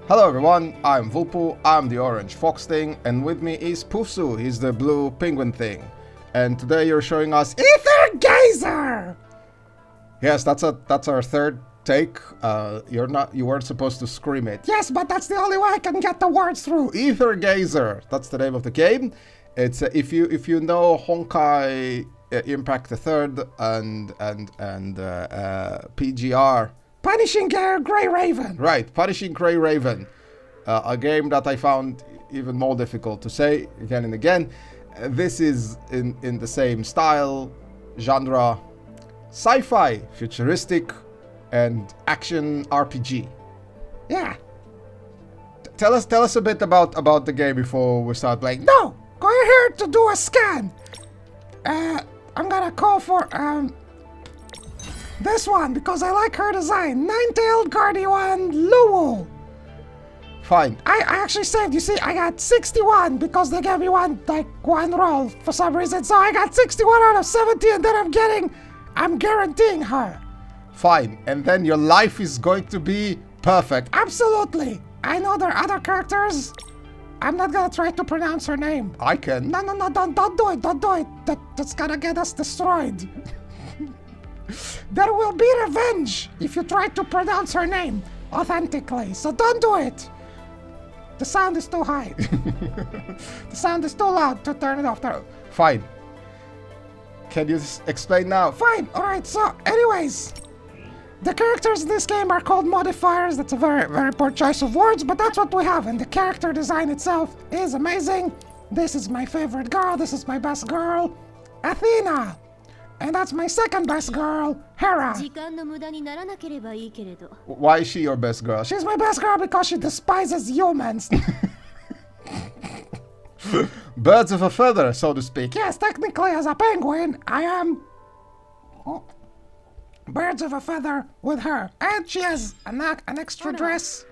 Hello everyone, I'm Luwu, I'm the orange fox thing, and with me is Pufsu, he's the blue penguin thing. And today you're showing us Aether Geyser! Yes, that's our third take. You weren't supposed to scream it. Yes, but that's the only way I can get the words through. Aether Geyser, that's the name of the game. It's if you know Honkai Impact the Third and PGR. Punishing Grey Raven. Right, Punishing Grey Raven. A game that I found even more difficult to say again and again. This is in the same style, genre, sci-fi, futuristic, and action RPG. Yeah. Tell us a bit about the game before we start playing. No! Go here to do a scan. I'm gonna call for this one, because I like her design. Nine-tailed Guardian Luwu. Fine. I actually saved. You see, I got 61 because they gave me one roll for some reason. So I got 61 out of 70, and then I'm guaranteeing her. Fine. And then your life is going to be perfect. Absolutely. I know there are other characters. I'm not gonna try to pronounce her name. I can. No, don't do it. Don't do it. That's gonna get us destroyed. There will be revenge if you try to pronounce her name authentically, so don't do it. The sound is too high. The sound is too loud to turn it off. Fine. Can you explain now? Fine. Alright, so anyways, the characters in this game are called modifiers. That's a very, very poor choice of words, but that's what we have, and the character design itself is amazing. This is my favorite girl. This is my best girl, Athena. And that's my second best girl, Hera. Why is she your best girl? She's my best girl because she despises humans. Birds of a feather, so to speak. Yes, technically as a penguin, I am birds of a feather with her. And she has an extra dress.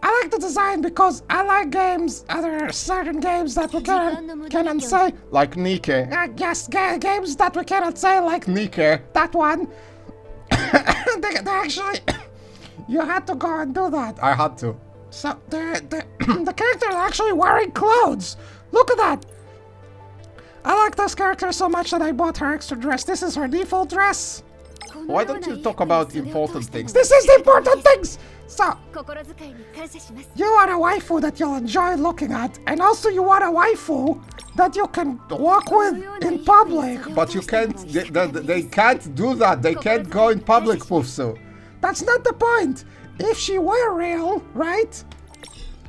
I like the design because I like games, other certain games that we cannot say, like Nike. Yes, games that we cannot say, like Nike. That one. they actually, you had to go and do that. I had to. So the character is actually wearing clothes. Look at that. I like this character so much that I bought her extra dress. This is her default dress. Why don't you talk about important things? This is the important things! So, you want a waifu that you'll enjoy looking at, and also you want a waifu that you can walk with in public. But you can't, they can't do that. They can't go in public, Pufsu. That's not the point. If she were real, right?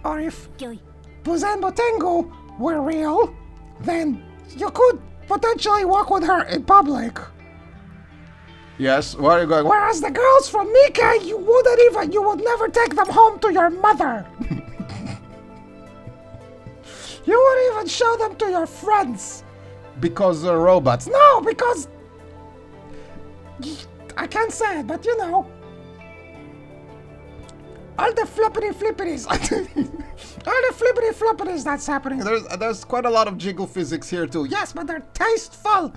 Or if Buzen Botengu were real, then you could potentially walk with her in public. Yes, where are you going? Whereas the girls from Nika, you would never take them home to your mother. You wouldn't even show them to your friends. Because they're robots. No, because... I can't say it, but you know. All the flippities. All the flippities that's happening. There's quite a lot of jiggle physics here too. Yes, but they're tasteful.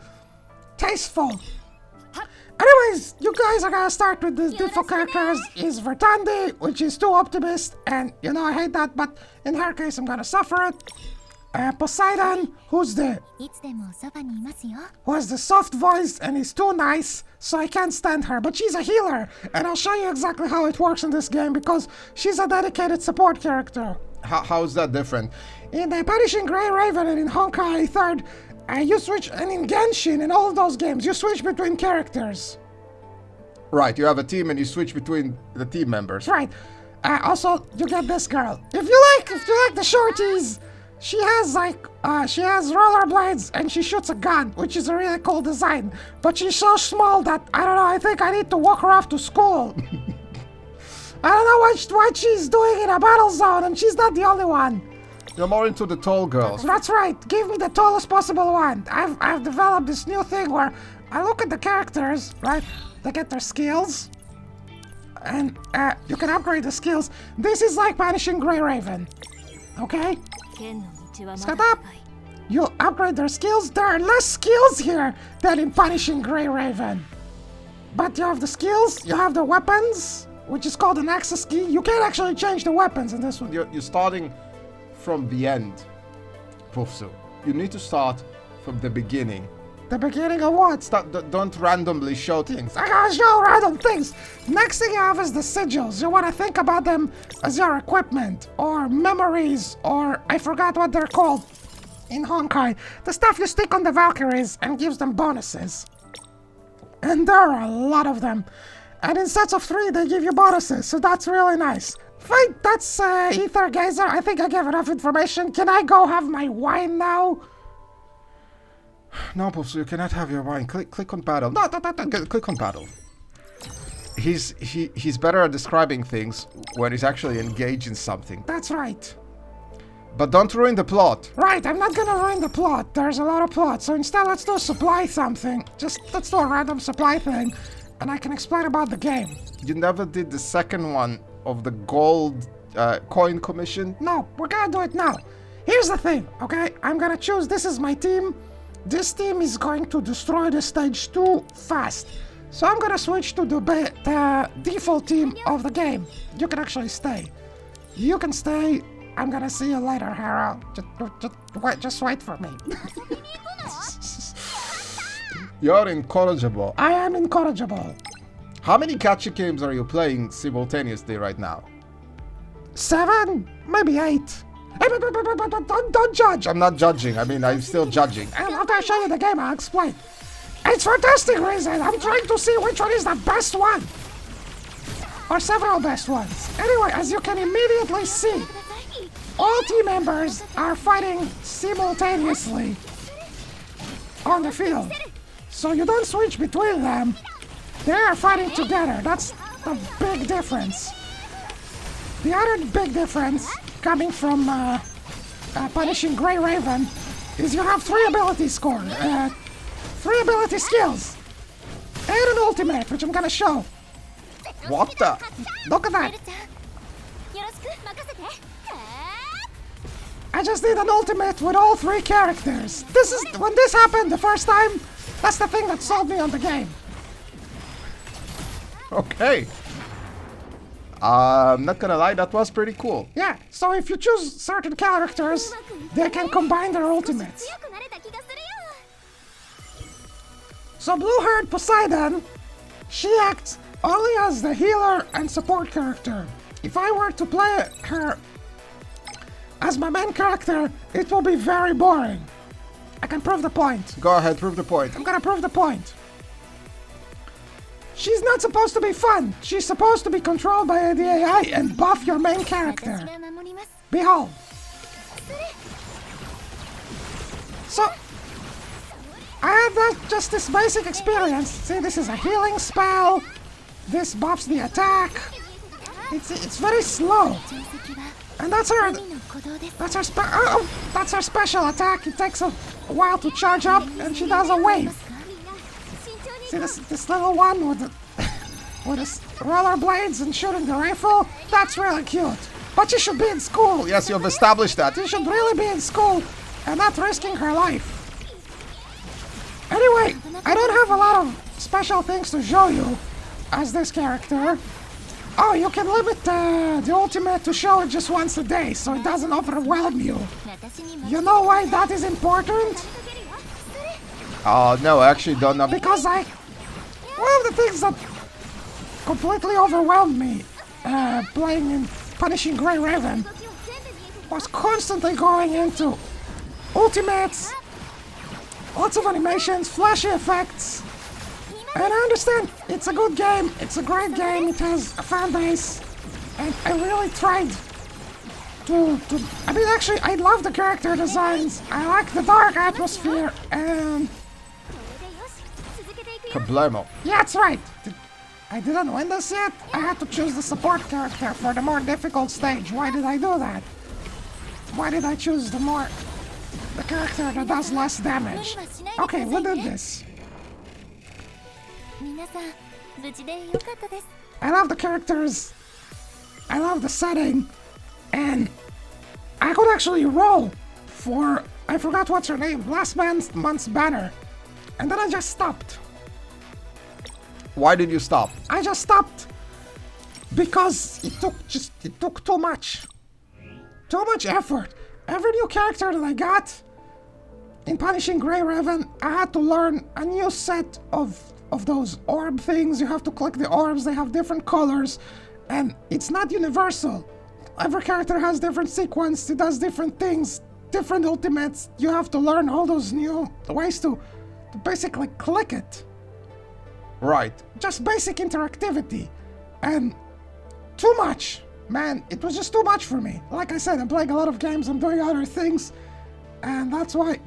Anyways, you guys are gonna start with these different characters. Is Vertandi, which is too optimist, and you know I hate that, but in her case I'm gonna suffer it. Poseidon, who has the soft voice and is too nice, so I can't stand her, but she's a healer, and I'll show you exactly how it works in this game because she's a dedicated support character. How is that different? In the Punishing Grey Raven and in Honkai Third, you switch, and in Genshin, in all of those games, you switch between characters. Right, you have a team and you switch between the team members. Right. Also, you get this girl. If you like the shorties, she has rollerblades and she shoots a gun, which is a really cool design. But she's so small that, I don't know, I think I need to walk her off to school. I don't know what she's doing in a battle zone, and she's not the only one. You're more into the tall girls. That's right. Give me the tallest possible one. I've developed this new thing where I look at the characters, right? They get their skills, and you can upgrade the skills. This is like Punishing Grey Raven. Okay? Shut up. You upgrade their skills. There are less skills here than in Punishing Grey Raven. But you have the skills, you have the weapons, which is called an access key. You can't actually change the weapons in this one. You're starting from the end, Pufsu. You need to start from the beginning. The beginning of what? Don't randomly show things. I gotta show random things. Next thing you have is the sigils. You want to think about them as your equipment, or memories, or I forgot what they're called in Honkai. The stuff you stick on the Valkyries and gives them bonuses. And there are a lot of them. And in sets of 3, they give you bonuses, so that's really nice. Fine, that's Aether Geyser. I think I gave enough information. Can I go have my wine now? No, Pufsu, you cannot have your wine. Click on battle. No, click on battle. He's better at describing things when he's actually engaged in something. That's right. But don't ruin the plot. Right, I'm not gonna ruin the plot. There's a lot of plot. So instead, let's do supply something. Let's do a random supply thing, and I can explain about the game. You never did the second one of the gold coin commission? No, we're gonna do it now. Here's the thing, okay? I'm gonna choose, this is my team. This team is going to destroy the stage too fast. So I'm gonna switch to the default team of the game. You can actually stay. You can stay. I'm gonna see you later, Hera. Just wait for me. You're incorrigible. I am incorrigible. How many gacha games are you playing simultaneously right now? 7? Maybe 8. Don't judge! I'm not judging. I mean, I'm still judging. After I show you the game, I'll explain. It's for testing reason. I'm trying to see which one is the best one. Or several best ones. Anyway, as you can immediately see, all team members are fighting simultaneously on the field. So you don't switch between them. They are fighting together. That's the big difference. The other big difference coming from punishing Grey Raven is you have 3 ability score, 3 ability skills, and an ultimate, which I'm gonna show. What the? Look at that. I just did an ultimate with all 3 characters. When this happened the first time, that's the thing that sold me on the game. Okay. I'm not gonna lie, that was pretty cool. Yeah, so if you choose certain characters, they can combine their ultimates. So blue-haired Poseidon, she acts only as the healer and support character. If I were to play her as my main character, it will be very boring. I can prove the point. Go ahead, prove the point. I'm gonna prove the point. She's not supposed to be fun. She's supposed to be controlled by the AI and buff your main character. Behold. So, I had just this basic experience. See, this is a healing spell. This buffs the attack. It's very slow. And that's her special attack. It takes a while to charge up, and she does a wave. See this little one with his rollerblades and shooting the rifle? That's really cute. But she should be in school. Yes, you've established that. She should really be in school and not risking her life. Anyway, I don't have a lot of special things to show you as this character. Oh, you can limit the ultimate to show it just once a day, so it doesn't overwhelm you. You know why that is important? No, I actually don't know. Because one of the things that completely overwhelmed me playing in Punishing Grey Raven was constantly going into ultimates, lots of animations, flashy effects. And I understand, it's a good game, it's a great game, it has a fan base, and I really tried to I mean, actually, I love the character designs, I like the dark atmosphere, and Problemo. Yeah, that's right. I didn't win this yet. I had to choose the support character for the more difficult stage. Why did I do that? Why did I choose the character that does less damage? Okay, we did this. I love the characters. I love the setting. And I could actually roll for, I forgot what's her name, last month's banner. And then I just stopped. Why did you stop? I just stopped because it took too much. Too much effort. Every new character that I got in Punishing Grey Raven, I had to learn a new set of those orb things. You have to click the orbs, they have different colors, and it's not universal. Every character has different sequence, it does different things, different ultimates. You have to learn all those new ways to basically click it. Right. Just basic interactivity. And too much. Man, it was just too much for me. Like I said, I'm playing a lot of games, I'm doing other things, and that's why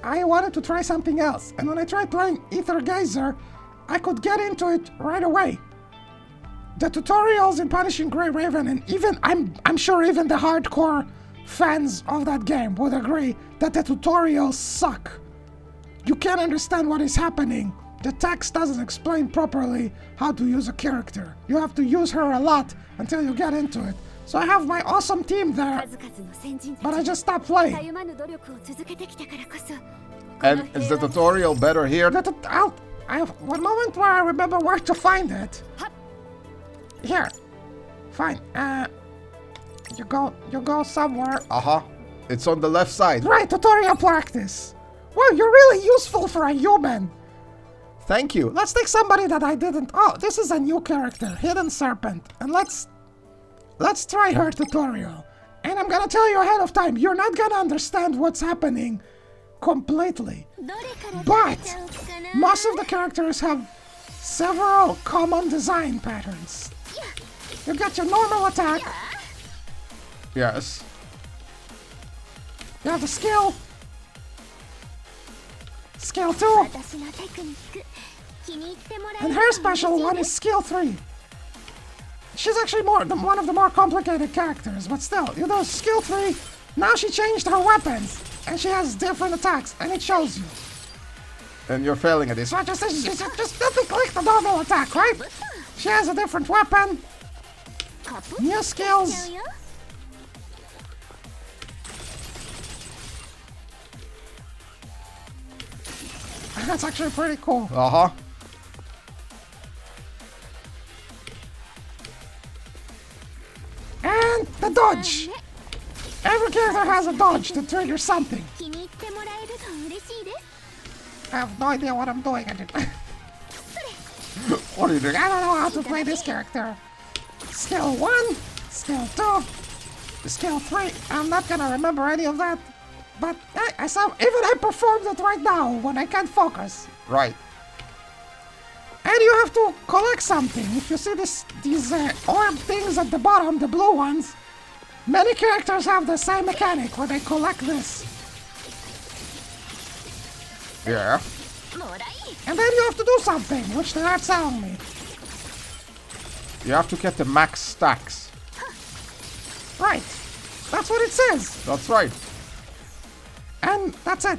I wanted to try something else. And when I tried playing Aether Geyser, I could get into it right away. The tutorials in Punishing Grey Raven, and even I'm sure even the hardcore fans of that game would agree that the tutorials suck. You can't understand what is happening. The text doesn't explain properly how to use a character. You have to use her a lot until you get into it. So I have my awesome team there, but I just stopped playing. And is the tutorial better here? I have one moment where I remember where to find it. Here. Fine. You go somewhere. It's on the left side. Right, tutorial practice. Well, you're really useful for a human. Thank you. Let's take somebody that I didn't. Oh, this is a new character, Hidden Serpent, and let's try her tutorial. And I'm gonna tell you ahead of time, you're not gonna understand what's happening completely. But most of the characters have several common design patterns. You got your normal attack. Yes. You have the skill. Skill 2. And her special one is skill 3. She's actually one of the more complicated characters, but still, you know, skill 3, now she changed her weapons, and she has different attacks, and it shows you. And you're failing at this. So just let me click the normal attack, right? She has a different weapon, new skills. That's actually pretty cool. And the dodge! Every character has a dodge to trigger something. I have no idea what I'm doing. What are you doing? I don't know how to play this character. Skill 1, skill 2, skill 3. I'm not gonna remember any of that. But I saw, even I performed it right now when I can't focus. Right. And you have to collect something. If you see these orb things at the bottom, the blue ones, many characters have the same mechanic where they collect this. Yeah. And then you have to do something, which they're not telling me. You have to get the max stacks. Right. That's what it says. That's right. And that's it.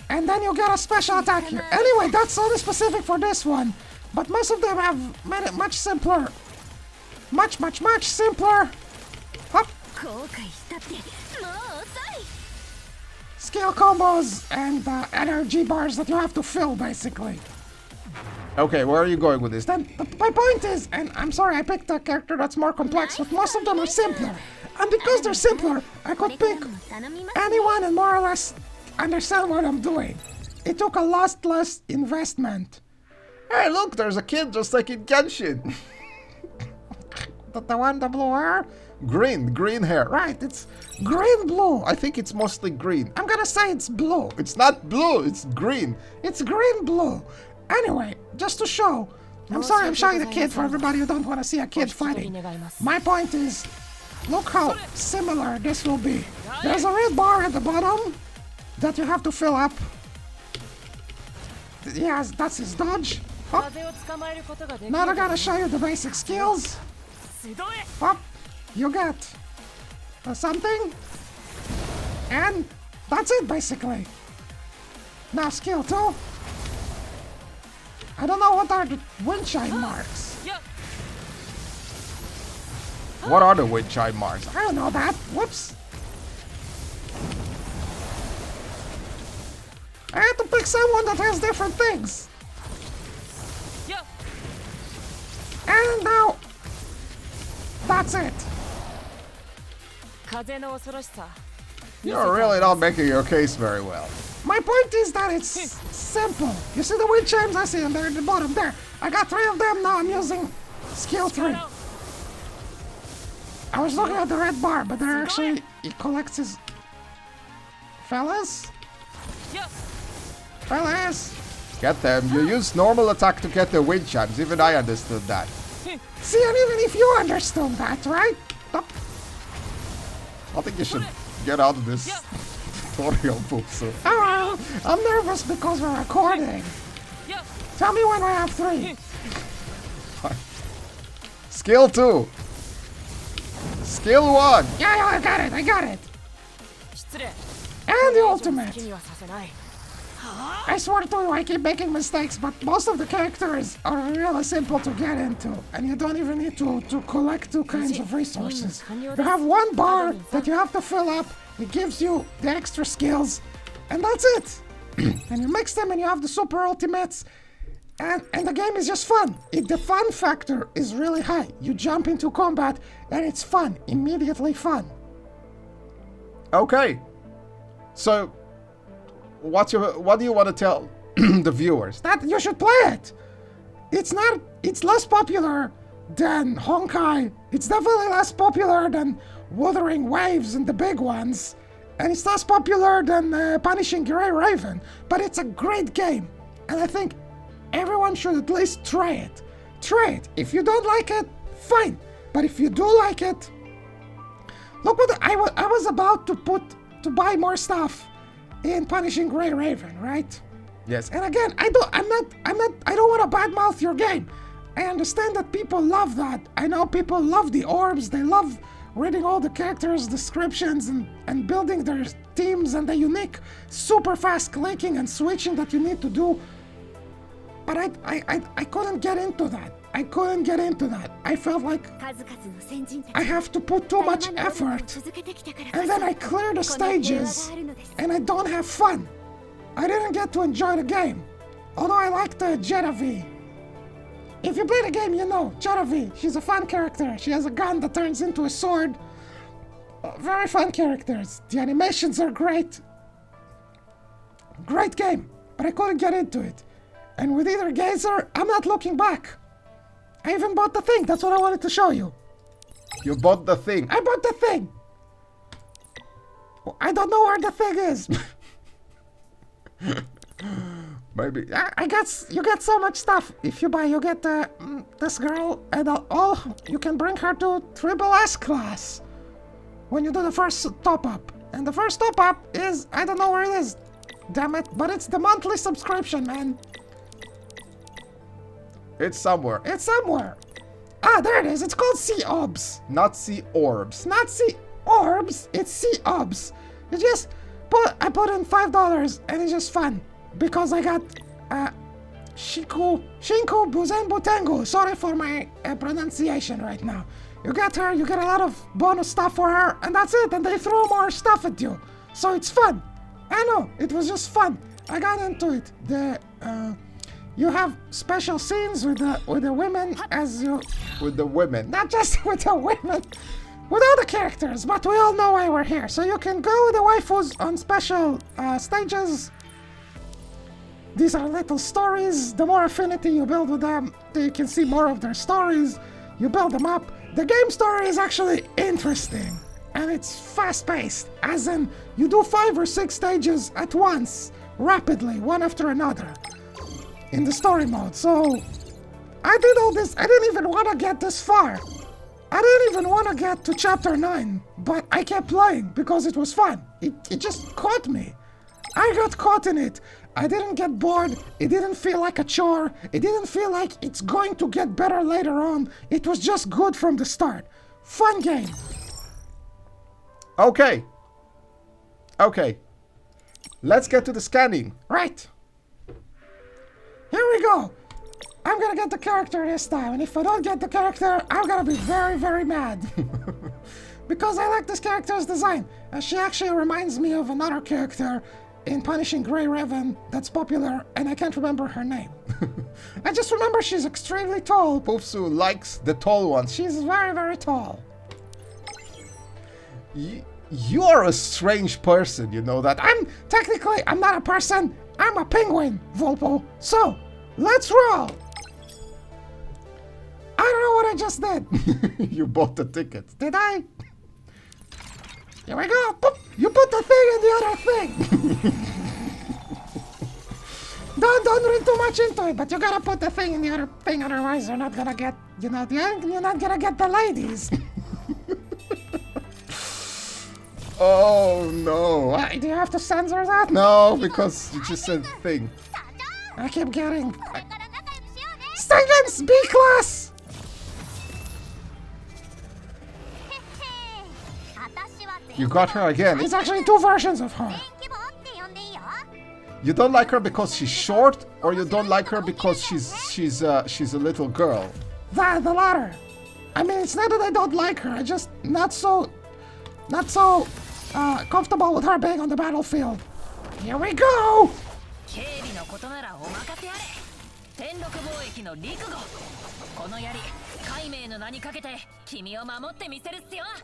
And then you get a special attack here. Anyway, that's only specific for this one. But most of them have much simpler. Much simpler. Hop. Skill combos and energy bars that you have to fill, basically. Okay, where are you going with this? Then my point is, and I'm sorry I picked a character that's more complex, but most of them are simpler. And because they're simpler, I could pick anyone and more or less understand what I'm doing. It took a lot less investment. Hey, look, there's a kid just like in Genshin. The one, the blue hair? Green hair. Right, it's green-blue. I think it's mostly green. I'm gonna say it's blue. It's not blue, it's green. It's green-blue. Anyway, just to show. I'm sorry I'm showing the kid for everybody who don't want to see a kid fighting. My point is, look how similar this will be. There's a red bar at the bottom that you have to fill up. Yes, that's his dodge. Hop. Now I'm gonna show you the basic skills. Hop. You get something. And that's it, basically. Now skill 2. I don't know what are the wind chime marks. What are the wind chime marks? I don't know that. Whoops. I had to pick someone that has different things. And now, That's it. You're really not making your case very well. My point is that it's simple. You see the wind chimes? I see them there at the bottom there. I got 3 of them, now I'm using skill 3. I was looking at the red bar, but they're actually, it collects his... Fellas? Fellas? Get them. You use normal attack to get the wind chimes. Even I understood that. See, and even if you understood that, right? I think you should get out of this tutorial, Pufsu. Oh, I'm nervous because we're recording. Tell me when I have 3. Skill 2. Skill 1. Yeah, I got it. And the ultimate. I swear to you, I keep making mistakes, but most of the characters are really simple to get into, and you don't even need to collect 2 kinds of resources. You have 1 bar that you have to fill up, it gives you the extra skills, and that's it. And you mix them and you have the super ultimates, and the game is just fun. The fun factor is really high. You jump into combat and it's fun, immediately fun. Okay. So, what do you want to tell the viewers? That you should play it. It's less popular than Honkai. It's definitely less popular than Wuthering Waves and the big ones. And it's less popular than Punishing Grey Raven. But it's a great game. And I think everyone should at least try it. Try it. If you don't like it, fine. But if you do like it, look what I was about to buy more stuff in Punishing Grey Raven, right? Yes. And again, I don't want to badmouth your game. I understand that people love that. I know people love the orbs. They love reading all the characters' descriptions and building their teams and the unique super fast clicking and switching that you need to do. But I couldn't get into that. I felt like I have to put too much effort, and then I clear the stages, and I don't have fun. I didn't get to enjoy the game, although I liked Jetavi. If you play the game, you know Jetavi. She's a fun character. She has a gun that turns into a sword. Very fun characters. The animations are great. Great game, but I couldn't get into it. And with Either Gazer, I'm not looking back. I even bought the thing. That's what I wanted to show you. You bought the thing? I bought the thing. I don't know where the thing is. Maybe. I guess you get so much stuff. If you buy, you get this girl and you can bring her to Triple S class when you do the first top up. And the first top up is, I don't know where it is. Damn it. But it's the monthly subscription, man. It's somewhere. It's somewhere. Ah, there it is. It's called Sea Orbs. Not Sea Orbs. Not Sea Orbs. It's Sea Orbs. I put in $5 and it's just fun because I got Shinku Buzenbu Tengu. Sorry for my pronunciation right now. You get her, you get a lot of bonus stuff for her, and that's it. And they throw more stuff at you, so it's fun. I know it was just fun. I got into it. You have special scenes with the women as you... With the women? Not just with the women. With all the characters, but we all know why we're here. So you can go with the waifus on special stages. These are little stories. The more affinity you build with them, you can see more of their stories. You build them up. The game story is actually interesting. And it's fast-paced. As in, you do 5 or 6 stages at once. Rapidly, one after another. In the story mode, so I did all this. I didn't even want to get this far. I didn't even want to get to chapter 9, but I kept playing because it was fun. It just caught me. I got caught in it. I didn't get bored. It didn't feel like a chore. It didn't feel like it's going to get better later on. It was just good from the start. Fun game. Okay. Let's get to the scanning. Right. Here we go. I'm gonna get the character this time, and if I don't get the character, I'm gonna be very, very mad. Because I like this character's design. She actually reminds me of another character in Punishing Grey Raven that's popular, and I can't remember her name. I just remember she's extremely tall. Pufsu likes the tall ones. She's very, very tall. You are a strange person, you know that? I'm not a person. I'm a penguin, Volpo. So, let's roll. I don't know what I just did. You bought the ticket. Did I? Here we go. Boop. You put the thing in the other thing. Don't read too much into it, but you gotta put the thing in the other thing, otherwise you're not gonna get, you're not gonna get the ladies. Oh no. Do you have to censor that? No, because you just said thing. I keep getting... Silence! B-class! You got her again. It's actually two versions of her. You don't like her because she's short, or you don't like her because she's a little girl? The latter. I mean, it's not that I don't like her. I just not so comfortable with her being on the battlefield. Here we go.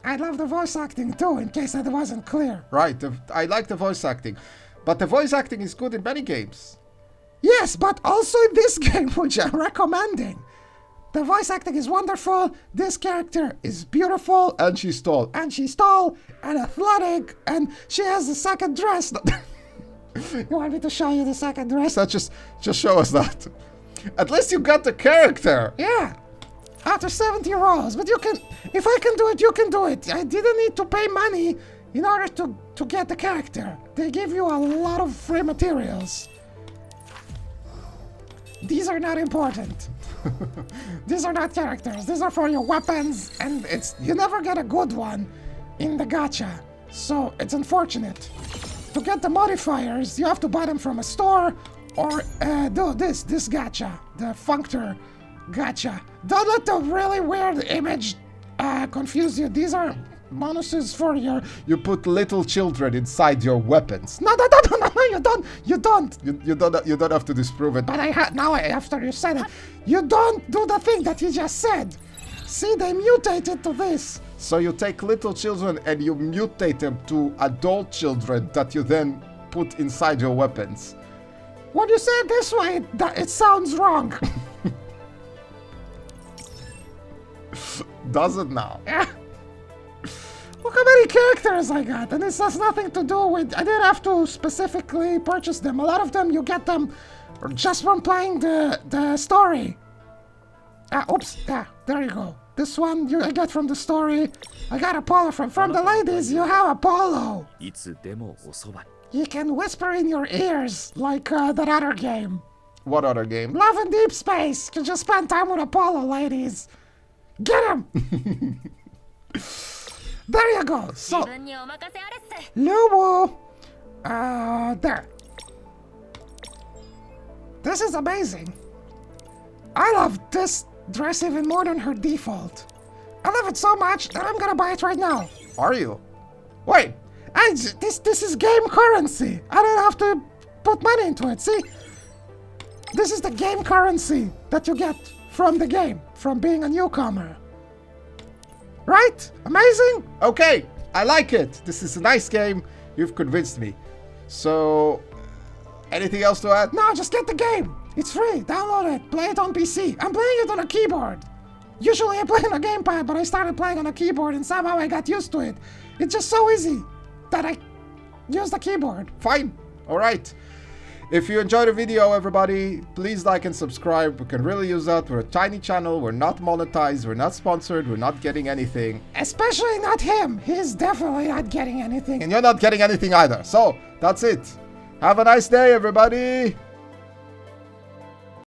I love the voice acting too, in case that wasn't clear. Right, I like the voice acting. But the voice acting is good in many games. Yes, but also in this game, which I'm recommending. The voice acting is wonderful, this character is beautiful. And she's tall. And she's tall, and athletic, and she has a second dress. You want me to show you the second dress? Just show us that. At least you got the character. Yeah. After 70 rolls, but you can, if I can do it, you can do it. I didn't need to pay money in order to get the character. They give you a lot of free materials. These are not important. These are not characters. These are for your weapons, and you never get a good one in the gacha. So it's unfortunate. To get the modifiers, you have to buy them from a store or do this gacha, the functor gacha. Don't let the really weird image confuse you. These are bonuses for your... You put little children inside your weapons. No, you don't. You don't have to disprove it. But after you said it, you don't do the thing that you just said. See, they mutated to this. So you take little children and you mutate them to adult children that you then put inside your weapons. When you say it this way, it sounds wrong. Does it now? Yeah. Look how many characters I got, and this has nothing to do with... I didn't have to specifically purchase them. A lot of them, you get them just from playing the story. Oops, there you go. This one I get from the story. I got Apollo from the ladies, you have Apollo. He can whisper in your ears, like that other game. What other game? Love in Deep Space. You just spend time with Apollo, ladies. Get him! There you go. So, Luwu. There. This is amazing. I love this dress even more than her default. I love it so much that I'm gonna buy it right now. Are you? Wait. This is game currency. I don't have to put money into it. See? This is the game currency that you get from the game, from being a newcomer. Right? Amazing? Okay, I like it. This is a nice game. You've convinced me. So, anything else to add? No, just get the game. It's free. Download it. Play it on PC. I'm playing it on a keyboard. Usually I play on a gamepad, but I started playing on a keyboard and somehow I got used to it. It's just so easy that I use the keyboard. Fine. All right. If you enjoyed the video, everybody, please like and subscribe. We can really use that. We're a tiny channel. We're not monetized. We're not sponsored. We're not getting anything. Especially not him. He's definitely not getting anything. And you're not getting anything either. So, that's it. Have a nice day, everybody.